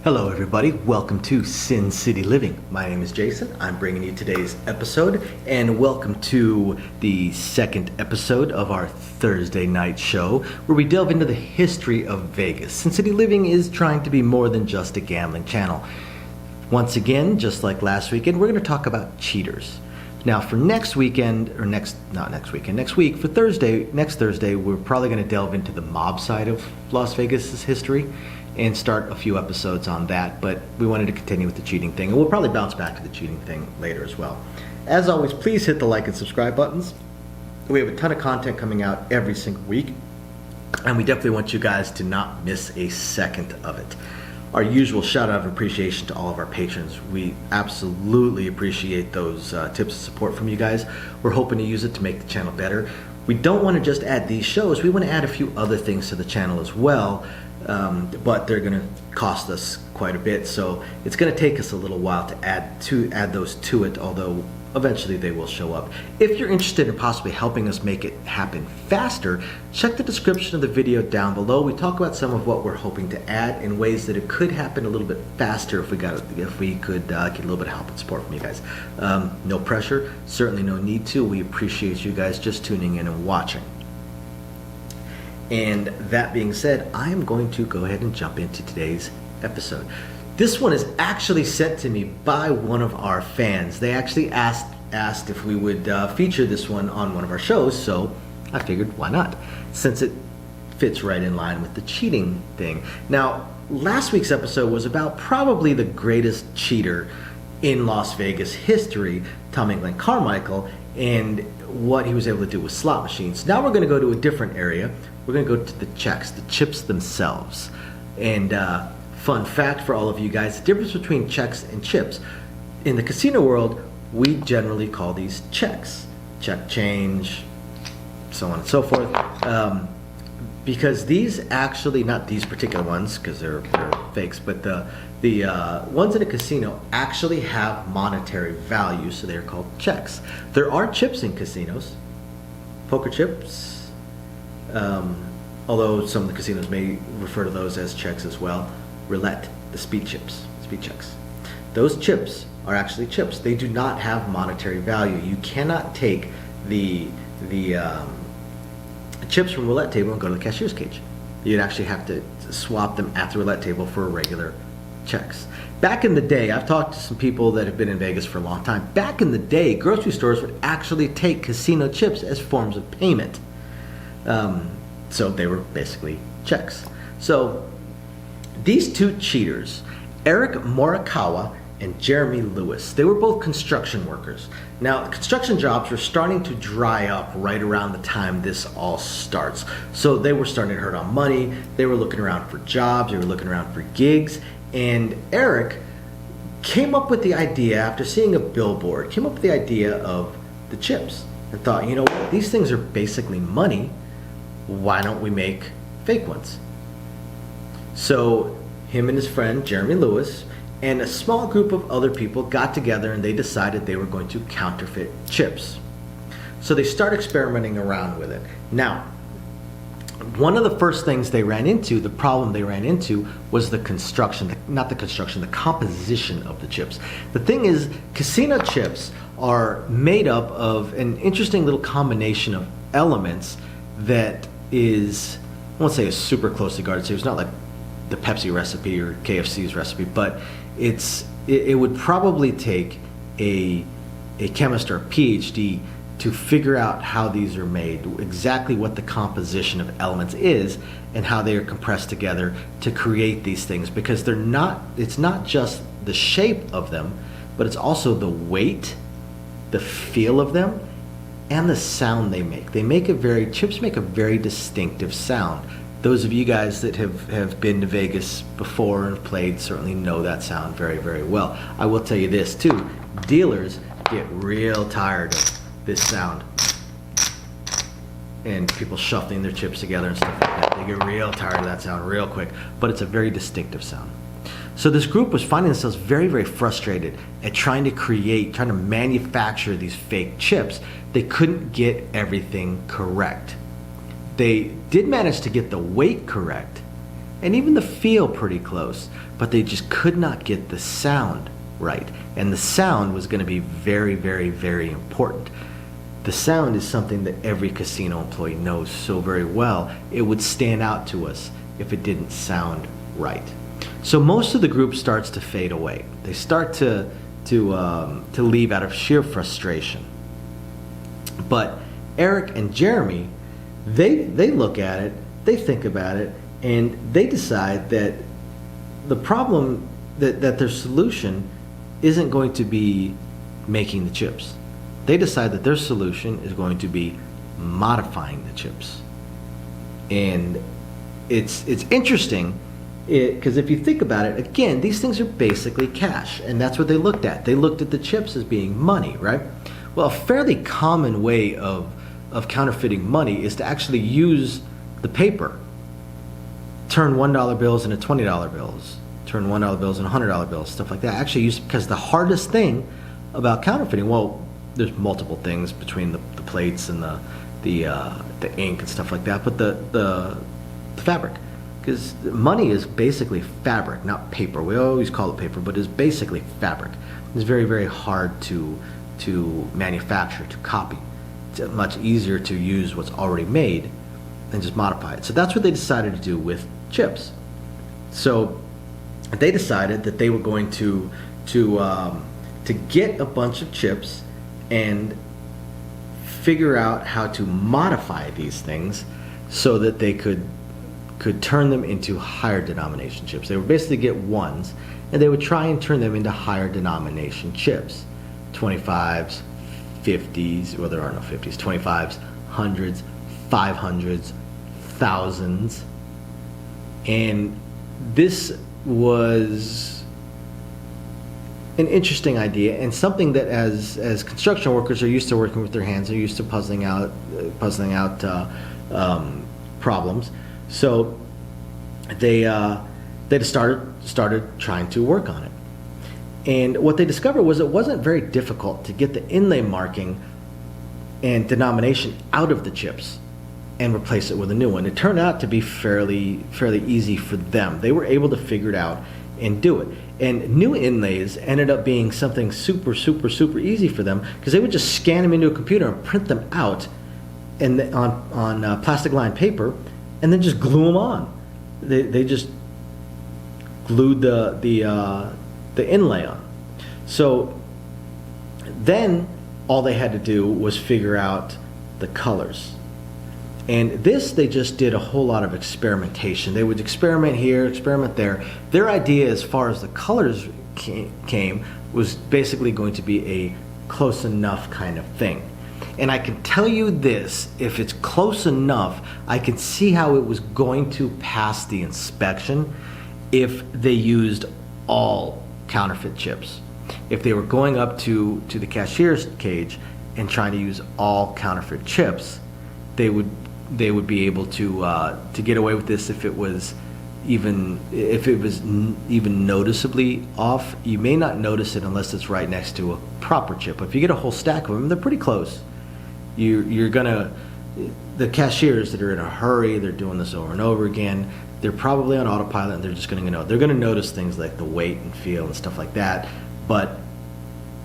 Hello everybody, welcome to Sin City Living. My name is Jason. I'm bringing you today's episode, and welcome to the second episode of our Thursday night show where we delve into the history of Vegas. Sin City Living is trying to be more than just a gambling channel. Once again, just like last weekend, we're going to talk about cheaters. Now for next week, for next Thursday, we're probably going to delve into the mob side of Las Vegas's history and start a few episodes on that, but we wanted to continue with the cheating thing, and we'll probably bounce back to the cheating thing later as well. As always, please hit the like and subscribe buttons. We have a ton of content coming out every single week, and we definitely want you guys to not miss a second of it. Our usual shout out of appreciation to all of our patrons. We absolutely appreciate those tips and support from you guys. We're hoping to use it to make the channel better. We don't want to just add these shows, we want to add a few other things to the channel as well. But they're going to cost us quite a bit, so it's going to take us a little while to add those to it, although eventually they will show up. If you're interested in possibly helping us make it happen faster, check the description of the video down below. We talk about some of what we're hoping to add in ways that it could happen a little bit faster if we could get a little bit of help and support from you guys. No pressure, certainly no need to. We appreciate you guys just tuning in and watching. And that being said, I am going to go ahead and jump into today's episode. This one is actually sent to me by one of our fans. They actually asked if we would feature this one on one of our shows, so I figured why not, since it fits right in line with the cheating thing. Now, last week's episode was about probably the greatest cheater in Las Vegas history, Tommy Glenn Carmichael, and what he was able to do with slot machines. Now we're going to go to a different area. We're going to go to the checks, the chips themselves. And fun fact for all of you guys, the difference between checks and chips. In the casino world, we generally call these checks. Check change, so on and so forth. Because these actually, not these particular ones, because they're fakes, but the ones in a casino actually have monetary value, so they're called checks. There are chips in casinos, poker chips, although some of the casinos may refer to those as checks as well. Roulette, the speed checks. Those chips are actually chips. They do not have monetary value. You cannot take the chips from roulette table and go to the cashier's cage. You'd actually have to swap them at the roulette table for regular checks. Back in the day, I've talked to some people that have been in Vegas for a long time. Back in the day, grocery stores would actually take casino chips as forms of payment. So they were basically checks. So these two cheaters, Eric Morikawa and Jeremy Lewis, they were both construction workers. Now, construction jobs were starting to dry up right around the time this all starts. So they were starting to hurt on money. They were looking around for jobs. They were looking around for gigs. And Eric came up with the idea, after seeing a billboard, came up with the idea of the chips and thought, you know what, these things are basically money. Why don't we make fake ones? So him and his friend Jeremy Lewis and a small group of other people got together and they decided they were going to counterfeit chips. So they start experimenting around with it. Now, one of the first things they ran into, the problem they ran into, was the composition of the chips. The thing is, casino chips are made up of an interesting little combination of elements that is, I won't say is super closely guarded, so it's not like the Pepsi recipe or KFC's recipe, but it would probably take a chemist or a PhD to figure out how these are made, exactly what the composition of elements is and how they are compressed together to create these things, because it's not just the shape of them, but it's also the weight, the feel of them, and the sound they make. Chips make a very distinctive sound. Those of you guys that have been to Vegas before and played certainly know that sound very, very well. I will tell you this too, dealers get real tired of this sound. And people shuffling their chips together and stuff like that. They get real tired of that sound real quick, but it's a very distinctive sound. So this group was finding themselves very, very frustrated at trying to manufacture these fake chips. They couldn't get everything correct. They did manage to get the weight correct, and even the feel pretty close, but they just could not get the sound right. And the sound was going to be very, very, very important. The sound is something that every casino employee knows so very well. It would stand out to us if it didn't sound right. So most of the group starts to fade away. They start to leave out of sheer frustration. But Eric and Jeremy, they look at it, they think about it, and they decide that the problem, that their solution isn't going to be making the chips. They decide that their solution is going to be modifying the chips. And it's interesting, because if you think about it, again, these things are basically cash, and that's what they looked at. They looked at the chips as being money, right? Well, a fairly common way of counterfeiting money is to actually use the paper. Turn $1 bills into $20 bills. Turn $1 bills into $100 bills, stuff like that. Actually use, because the hardest thing about counterfeiting, well, there's multiple things between the plates and the ink and stuff like that, but the fabric. Because money is basically fabric, not paper. We always call it paper, but it's basically fabric. It's very, very hard to manufacture, to copy. It's much easier to use what's already made and just modify it. So that's what they decided to do with chips. So they decided that they were going to get a bunch of chips and figure out how to modify these things so that they could turn them into higher denomination chips. They would basically get ones, and they would try and turn them into higher denomination chips. 25s, 50s, well, there are no 50s, 25s, 100s, 500s, thousands. And this was an interesting idea, and something that as construction workers are used to working with their hands, they're used to puzzling out problems. So they started trying to work on it. And what they discovered was it wasn't very difficult to get the inlay marking and denomination out of the chips and replace it with a new one. It turned out to be fairly easy for them. They were able to figure it out and do it. And new inlays ended up being something super easy for them, because they would just scan them into a computer and print them out and on plastic lined paper, and then just glue them on. They just glued the inlay on. So then all they had to do was figure out the colors. And this, they just did a whole lot of experimentation. They would experiment here, experiment there. Their idea as far as the colors came was basically going to be a close enough kind of thing. And I can tell you this, if it's close enough, I can see how it was going to pass the inspection if they used all counterfeit chips. If they were going up to the cashier's cage and trying to use all counterfeit chips, they would be able to get away with this if it was even noticeably off. You may not notice it unless it's right next to a proper chip. If you get a whole stack of them, they're pretty close. The cashiers that are in a hurry, they're doing this over and over again, they're probably on autopilot, and they're just going to know. They're going to notice things like the weight and feel and stuff like that. But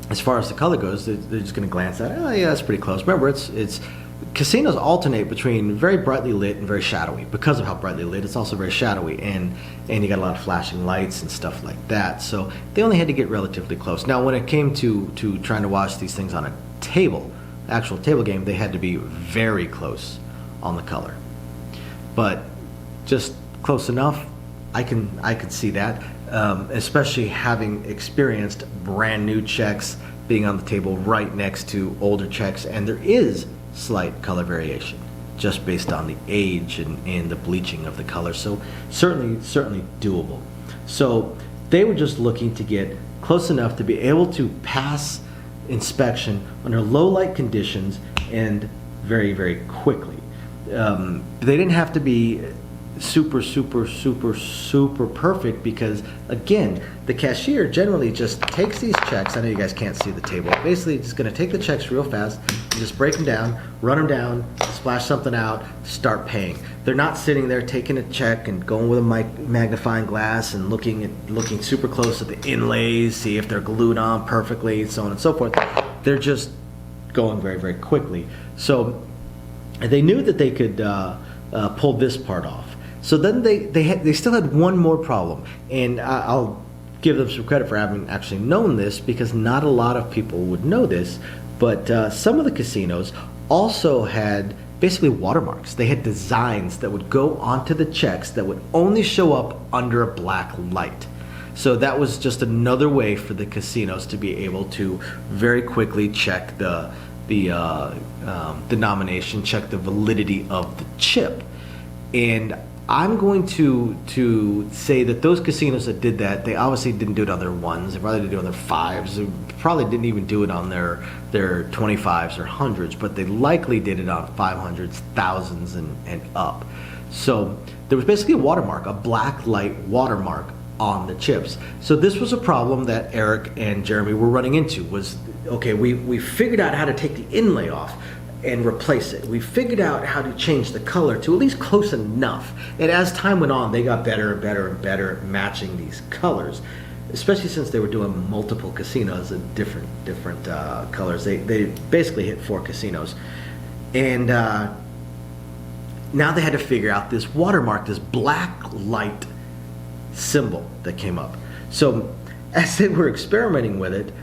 as far as the color goes, they're just going to glance at it. Oh yeah, that's pretty close. Remember, it's casinos alternate between very brightly lit and very shadowy. Because of how brightly lit, it's also very shadowy, and you got a lot of flashing lights and stuff like that. So they only had to get relatively close. Now, when it came to trying to watch these things on a table, actual table game, they had to be very close on the color. But just close enough, I could see that, especially having experienced brand new checks being on the table right next to older checks, and there is slight color variation just based on the age and the bleaching of the color. So certainly doable. So they were just looking to get close enough to be able to pass inspection under low light conditions and very quickly. They didn't have to be super, super, super, super perfect because, again, the cashier generally just takes these checks. I know you guys can't see the table. Basically, just going to take the checks real fast, and just break them down, run them down, splash something out, start paying. They're not sitting there taking a check and going with a magnifying glass and looking super close at the inlays, see if they're glued on perfectly, so on and so forth. They're just going very, very quickly. So they knew that they could pull this part off. So then they still had one more problem, and I'll give them some credit for having actually known this because not a lot of people would know this, but some of the casinos also had basically watermarks. They had designs that would go onto the checks that would only show up under a black light. So that was just another way for the casinos to be able to very quickly check the denomination, check the validity of the chip. And I'm going to say that those casinos that did that, they obviously didn't do it on their ones. They probably didn't do it on their fives. They probably didn't even do it on their 25s or hundreds, but they likely did it on 500s, thousands, and up. So there was basically a watermark, a black light watermark on the chips. So this was a problem that Eric and Jeremy were running into. Was, okay, we figured out how to take the inlay off and replace it. We figured out how to change the color to at least close enough. And as time went on, they got better and better and better at matching these colors, especially since they were doing multiple casinos of different colors. They basically hit 4 casinos. And now they had to figure out this watermark, this black light symbol that came up. So as they were experimenting with it,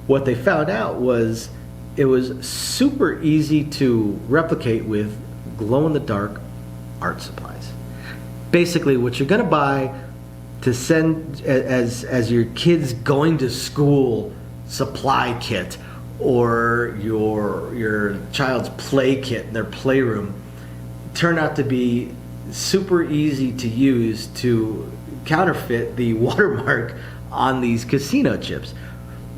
what they found out was it was super easy to replicate with glow-in-the-dark art supplies. Basically, what you're going to buy to send as your kid's going to school supply kit or your child's play kit in their playroom turned out to be super easy to use to counterfeit the watermark on these casino chips,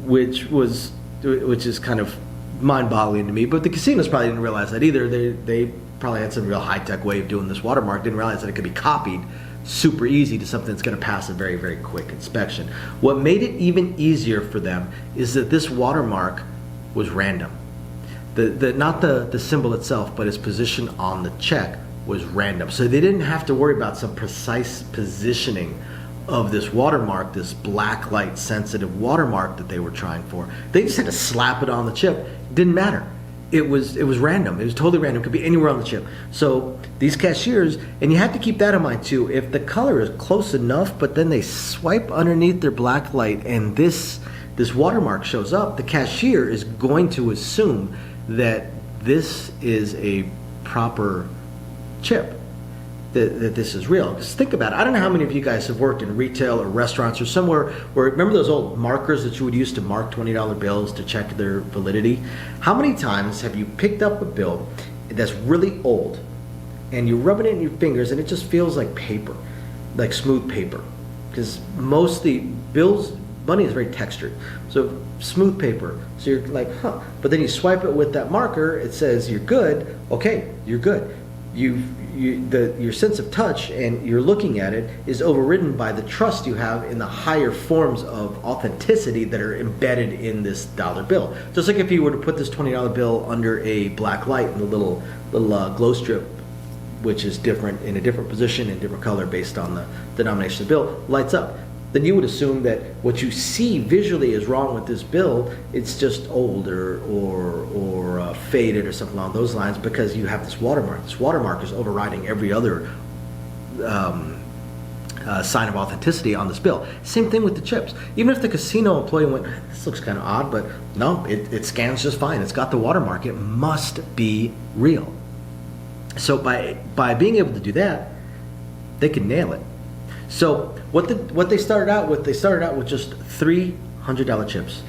which is kind of mind-boggling to me, but the casinos probably didn't realize that either. They probably had some real high-tech way of doing this watermark, didn't realize that it could be copied super easy to something that's going to pass a very, very quick inspection. What made it even easier for them is that this watermark was random. Not the symbol itself, but its position on the check was random. So they didn't have to worry about some precise positioning of this watermark, this black light sensitive watermark that they were trying for. They just had to slap it on the chip. It didn't matter. It was random. It was totally random. It could be anywhere on the chip. So these cashiers, and you have to keep that in mind too, if the color is close enough, but then they swipe underneath their black light and this watermark shows up, the cashier is going to assume that this is a proper chip. That this is real. Just think about it. I don't know how many of you guys have worked in retail or restaurants or somewhere where, remember those old markers that you would use to mark $20 bills to check their validity? How many times have you picked up a bill that's really old and you rub it in your fingers and it just feels like paper, like smooth paper? Because most of the bills, money is very textured. So smooth paper. So you're like, huh. But then you swipe it with that marker, it says you're good. Okay, you're good. Your sense of touch and you're looking at it is overridden by the trust you have in the higher forms of authenticity that are embedded in this dollar bill. Just like if you were to put this $20 bill under a black light and the little glow strip, which is different in a different position and different color based on the denomination of the bill, lights up. Then you would assume that what you see visually is wrong with this bill, it's just old or faded or something along those lines because you have this watermark. This watermark is overriding every other sign of authenticity on this bill. Same thing with the chips. Even if the casino employee went, this looks kind of odd, but no, it scans just fine. It's got the watermark. It must be real. So by being able to do that, they can nail it. So what they started out with, just $300 chips,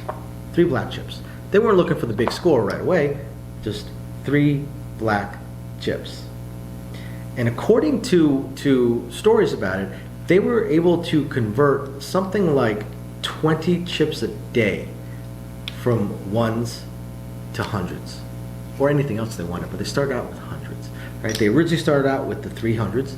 3 black chips. They weren't looking for the big score right away, just 3 black chips. And according to stories about it, they were able to convert something like 20 chips a day from ones to hundreds, or anything else they wanted, but they started out with hundreds. Right? They originally started out with the 300s,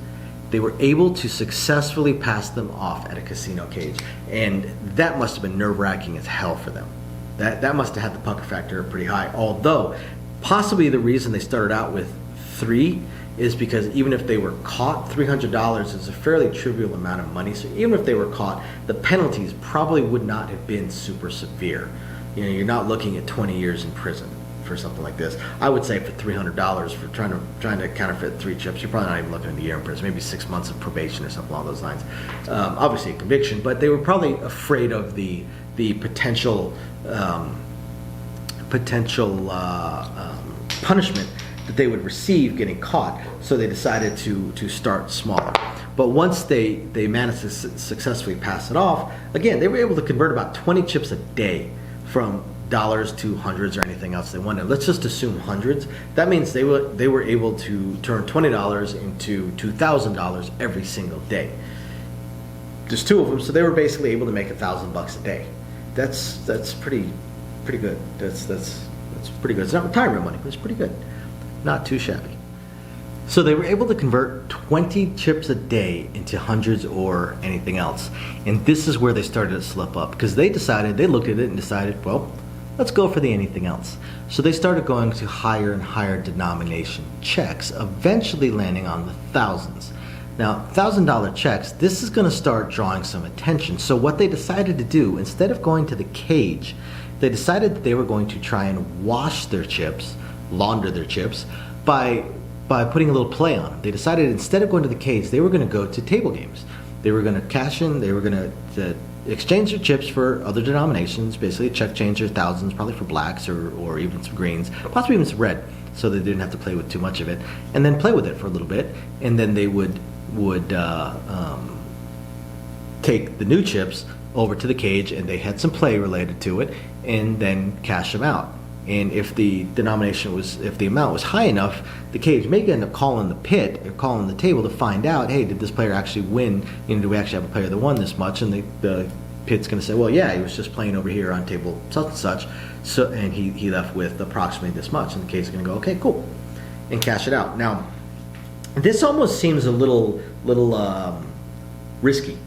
they were able to successfully pass them off at a casino cage. And that must have been nerve-wracking as hell for them. That must have had the pucker factor pretty high. Although, possibly the reason they started out with 3 is because even if they were caught, $300 is a fairly trivial amount of money. So even if they were caught, the penalties probably would not have been super severe. You know, you're not looking at 20 years in prison for something like this. I would say for $300 for trying to counterfeit 3 chips, you're probably not even looking at a year in prison, maybe 6 months of probation or something along those lines. Obviously a conviction, but they were probably afraid of the potential punishment that they would receive getting caught, so they decided to start smaller. But once they managed to successfully pass it off, again, they were able to convert about 20 chips a day from dollars to hundreds or anything else they wanted. Let's just assume hundreds. That means they were able to turn $20 into $2,000 every single day. There's 2 of them, so they were basically able to make $1,000 a day. That's pretty good. That's pretty good. It's not retirement money, but it's pretty good. Not too shabby. So they were able to convert 20 chips a day into hundreds or anything else. And this is where they started to slip up, because they looked at it and decided, well, let's go for the anything else. So they started going to higher and higher denomination checks, eventually landing on the thousands. Now, $1,000 checks, this is going to start drawing some attention. So what they decided to do, instead of going to the cage, they decided that they were going to try and wash their chips, launder their chips, by putting a little play on them. They decided instead of going to the cage, they were going to go to table games. They were going to cash in, they were going to exchange their chips for other denominations, basically check change their thousands, probably for blacks or even some greens, possibly even some red, so they didn't have to play with too much of it, and then play with it for a little bit, and then they would take the new chips over to the cage, and they had some play related to it, and then cash them out. And if the amount was high enough, the cage may end up calling the pit or calling the table to find out, hey, did this player actually win? You know, do we actually have a player that won this much? And the pit's going to say, well, yeah, he was just playing over here on table such and such, so and he left with approximately this much. And the cage is going to go, okay, cool, and cash it out. Now, this almost seems a little risky.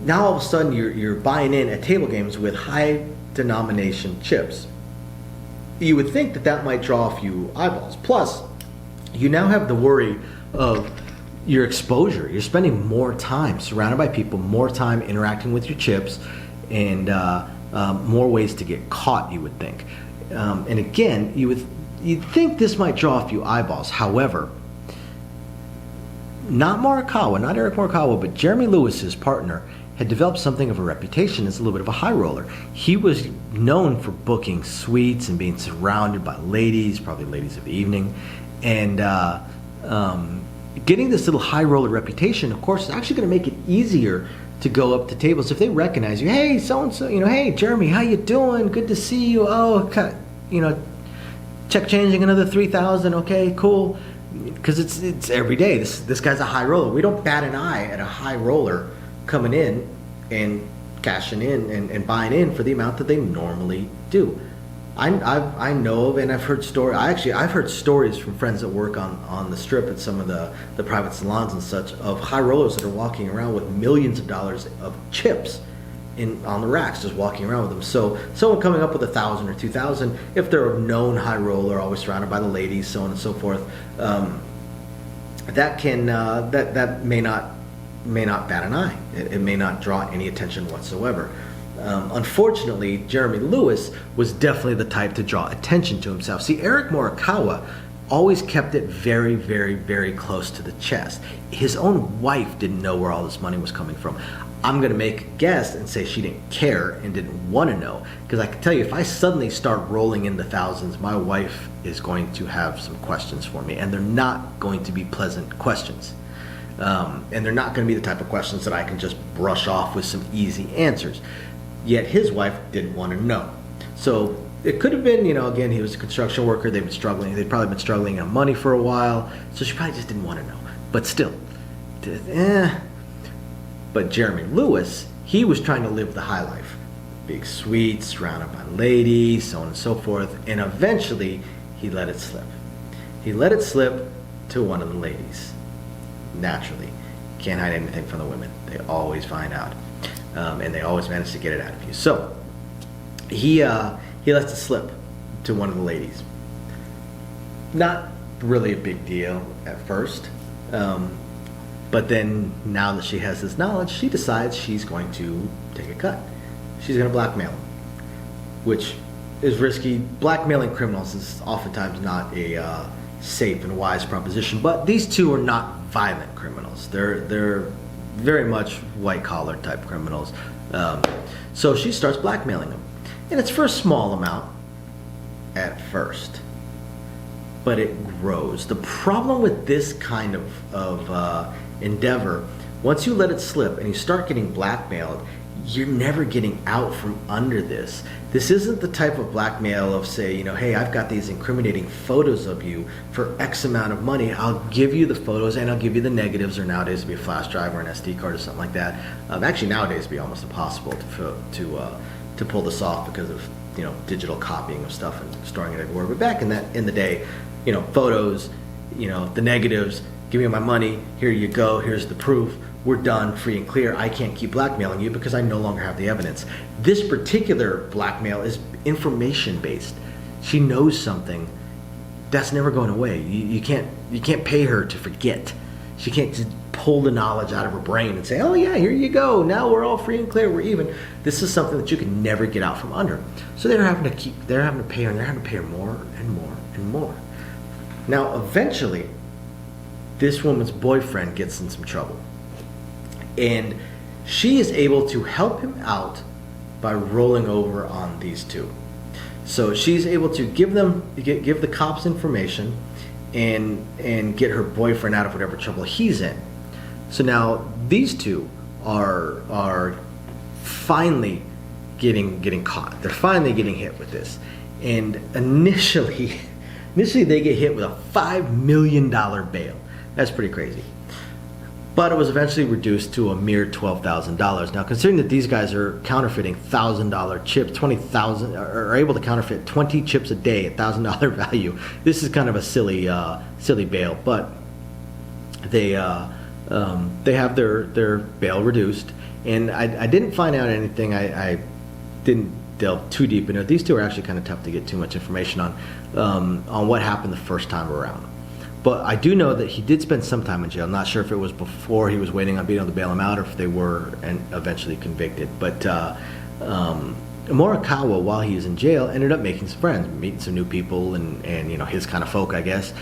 Now all of a sudden you're buying in at table games with high denomination chips. You would think that might draw a few eyeballs. Plus, you now have the worry of your exposure. You're spending more time surrounded by people, more time interacting with your chips, and more ways to get caught, you would think. And again, you'd think this might draw a few eyeballs. However, not Eric Morikawa, but Jeremy Lewis, his partner, had developed something of a reputation as a little bit of a high roller. He was known for booking suites and being surrounded by ladies, probably ladies of the evening, and getting this little high roller reputation, of course, is actually going to make it easier to go up to tables if they recognize you. Hey, so and so, hey, Jeremy, how you doing? Good to see you. Oh, check changing another 3,000. Okay, cool. Because it's every day. This guy's a high roller. We don't bat an eye at a high roller coming in and cashing in and buying in for the amount that they normally do. I know of, and I've heard I've heard stories from friends that work on the strip at some of the private salons and such, of high rollers that are walking around with millions of dollars of chips on the racks, just walking around with them. So someone coming up with 1,000 or 2,000, if they're a known high roller, always surrounded by the ladies, so on and so forth, that may not bat an eye. It may not draw any attention whatsoever. Unfortunately, Jeremy Lewis was definitely the type to draw attention to himself. See, Eric Morikawa always kept it very, very, very close to the chest. His own wife didn't know where all this money was coming from. I'm going to make a guess and say she didn't care and didn't want to know, because I can tell you, if I suddenly start rolling in the thousands, my wife is going to have some questions for me, and they're not going to be pleasant questions. And they're not going to be the type of questions that I can just brush off with some easy answers. Yet his wife didn't want to know. So it could have been, again, he was a construction worker. They'd probably been struggling on money for a while. So she probably just didn't want to know. But still, But Jeremy Lewis, he was trying to live the high life. Big suites, surrounded by ladies, so on and so forth. And eventually, he let it slip. He let it slip to one of the ladies. naturally. Can't hide anything from the women. They always find out. And they always manage to get it out of you. So he lets it slip to one of the ladies. Not really a big deal at first. But then now that she has this knowledge, she decides she's going to take a cut. She's going to blackmail him, which is risky. Blackmailing criminals is oftentimes not a safe and wise proposition, but these two are not violent criminals. They're very much white-collar type criminals. So she starts blackmailing him. And it's for a small amount at first, but it grows. The problem with this kind of endeavor, once you let it slip and you start getting blackmailed, you're never getting out from under this. This isn't the type of blackmail of, say, hey, I've got these incriminating photos of you for X amount of money. I'll give you the photos and I'll give you the negatives, or nowadays it'd be a flash drive or an SD card or something like that. Actually, nowadays it'd be almost impossible to pull this off because of digital copying of stuff and storing it everywhere. But back in the day, photos, the negatives, give me my money, here you go, here's the proof. We're done, free and clear. I can't keep blackmailing you because I no longer have the evidence. This particular blackmail is information based. She knows something that's never going away. You can't pay her to forget. She can't just pull the knowledge out of her brain and say, oh yeah, here you go. Now we're all free and clear. We're even. This is something that you can never get out from under. So they're having to pay her, and they're having to pay her more and more and more. Now eventually, this woman's boyfriend gets in some trouble. And she is able to help him out by rolling over on these two. So she's able to give the cops information and get her boyfriend out of whatever trouble he's in. So now these two are finally getting caught. They're finally getting hit with this. And initially they get hit with a $5 million bail. That's pretty crazy. But it was eventually reduced to a mere $12,000. Now, considering that these guys are counterfeiting $1,000 chips, 20,000, are able to counterfeit 20 chips a day at $1,000 value, this is kind of a silly bail. But they have their bail reduced, and I didn't find out anything. I didn't delve too deep into it. These two are actually kind of tough to get too much information on what happened the first time around. But I do know that he did spend some time in jail. I'm not sure if it was before he was waiting on being able to bail him out or if they were eventually convicted. But Morikawa, while he was in jail, ended up making some friends, meeting some new people and his kind of folk, I guess,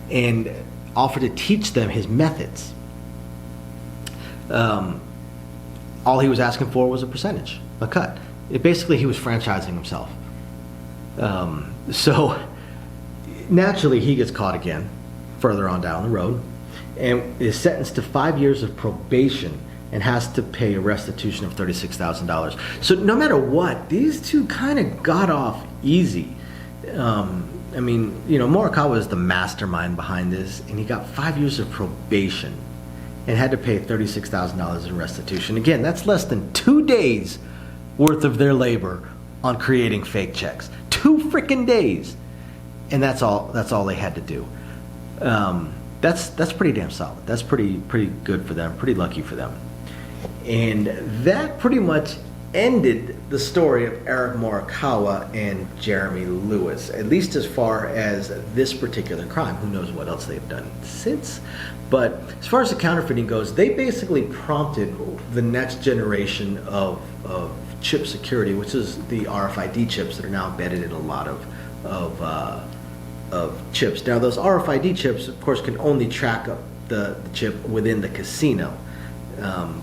and offered to teach them his methods. All he was asking for was a percentage, a cut. Basically, he was franchising himself. So naturally, he gets caught again further on down the road and is sentenced to 5 years of probation and has to pay a restitution of $36,000. So no matter what, these two kind of got off easy. Morikawa is the mastermind behind this, and he got 5 years of probation and had to pay $36,000 in restitution. Again, that's less than 2 days worth of their labor on creating fake checks. 2 freaking days. And that's all they had to do. That's pretty damn solid. That's pretty good for them, pretty lucky for them. And that pretty much ended the story of Eric Morikawa and Jeremy Lewis, at least as far as this particular crime. Who knows what else they've done since. But as far as the counterfeiting goes, they basically prompted the next generation of chip security, which is the RFID chips that are now embedded in a lot of chips. Now, those RFID chips, of course, can only track up the chip within the casino.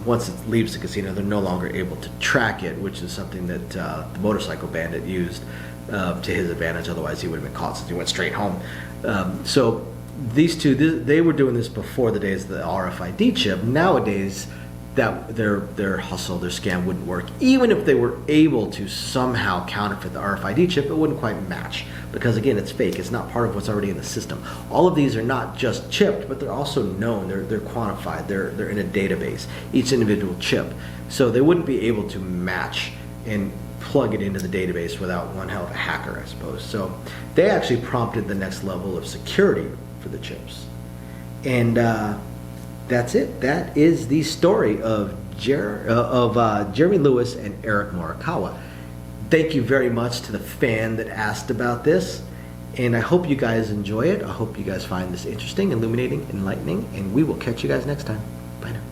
Once it leaves the casino, they're no longer able to track it, which is something that the motorcycle bandit used to his advantage. Otherwise, he would have been caught since he went straight home. So these two, they were doing this before the days of the RFID chip. Nowadays, that their hustle, their scam wouldn't work. Even if they were able to somehow counterfeit the RFID chip, it wouldn't quite match because, again, it's fake. It's not part of what's already in the system. All of these are not just chipped, but they're also known. They're quantified. They're in a database, each individual chip. So they wouldn't be able to match and plug it into the database without one hell of a hacker, I suppose. So they actually prompted the next level of security for the chips. And that's it. That is the story of Jeremy Lewis and Eric Morikawa. Thank you very much to the fan that asked about this, and I hope you guys enjoy it. I hope you guys find this interesting, illuminating, enlightening, and we will catch you guys next time. Bye now.